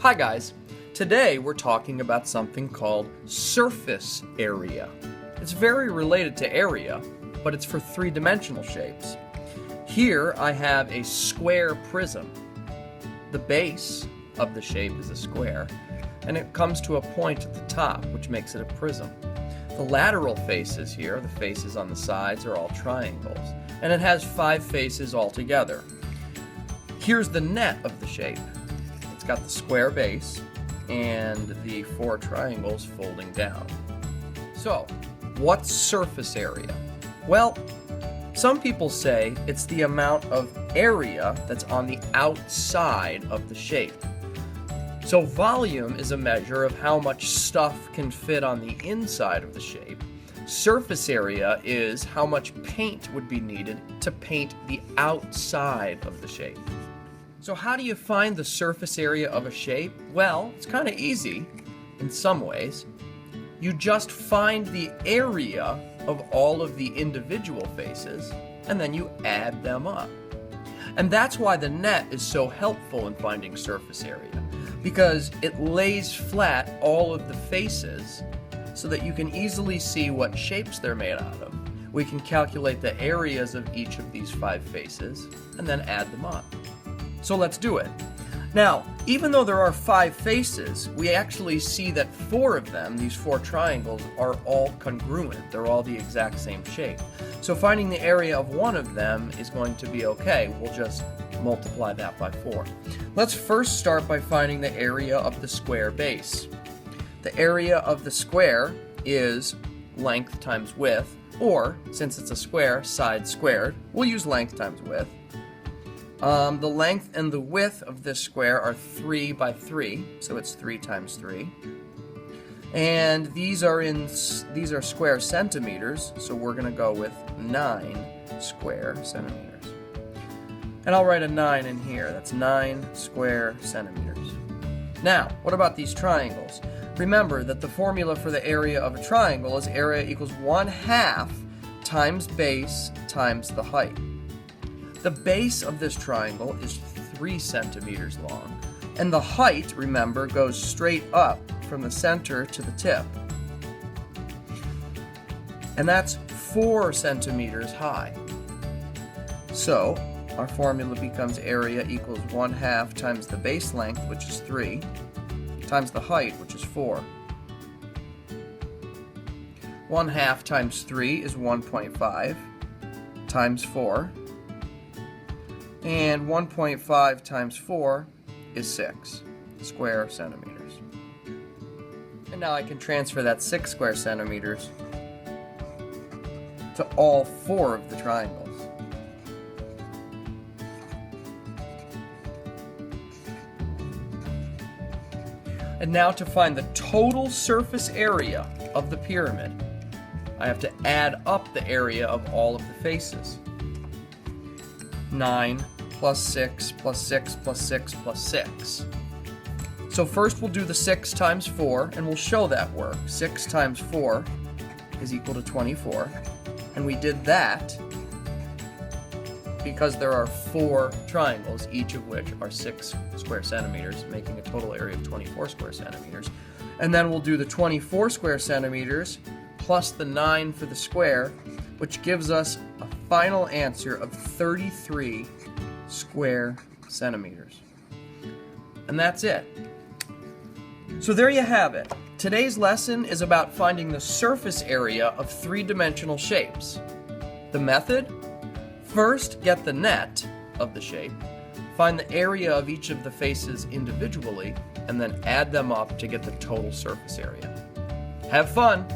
Hi guys, today we're talking about something called surface area. It's very related to area, but it's for three-dimensional shapes. Here I have a square prism. The base of the shape is a square, and it comes to a point at the top, which makes it a prism. The lateral faces here, the faces on the sides, are all triangles, and it has 5 faces altogether. Here's the net of the shape. It's got the square base and the 4 triangles folding down. So, what's surface area? Well, some people say it's the amount of area that's on the outside of the shape. So volume is a measure of how much stuff can fit on the inside of the shape. Surface area is how much paint would be needed to paint the outside of the shape. So how do you find the surface area of a shape? Well, it's kind of easy in some ways. You just find the area of all of the individual faces, and then you add them up. And that's why the net is so helpful in finding surface area, because it lays flat all of the faces so that you can easily see what shapes they're made out of. We can calculate the areas of each of these 5 faces and then add them up. So let's do it. Now, even though there are 5 faces, we actually see that 4 of them, these 4 triangles, are all congruent. They're all the exact same shape. So finding the area of one of them is going to be okay. We'll just multiply that by 4. Let's first start by finding the area of the square base. The area of the square is length times width, or, since it's a square, side squared. We'll use length times width. The length and the width of this square are 3 by 3, so it's 3 times 3. And these are square centimeters, so we're going to go with 9 square centimeters. And I'll write a 9 in here. That's 9 square centimeters. Now, what about these triangles? Remember that the formula for the area of a triangle is area equals 1/2 times base times the height. The base of this triangle is 3 centimeters long, and the height, remember, goes straight up from the center to the tip. And that's 4 centimeters high. So, our formula becomes area equals 1/2 times the base length, which is 3, times the height, which is 4. 1/2 times 3 is 1.5, times 4. And 1.5 times 4 is 6 square centimeters. And now I can transfer that 6 square centimeters to all 4 of the triangles. And now to find the total surface area of the pyramid, I have to add up the area of all of the faces. 9 plus 6 plus 6 plus 6 plus 6. So first we'll do the 6 times 4, and we'll show that work. 6 times 4 is equal to 24. And we did that because there are 4 triangles, each of which are 6 square centimeters, making a total area of 24 square centimeters. And then we'll do the 24 square centimeters plus the 9 for the square, which gives us a final answer of 33 square centimeters. And that's it. So there you have it. Today's lesson is about finding the surface area of 3-dimensional shapes. The method? First, get the net of the shape, find the area of each of the faces individually, and then add them up to get the total surface area. Have fun!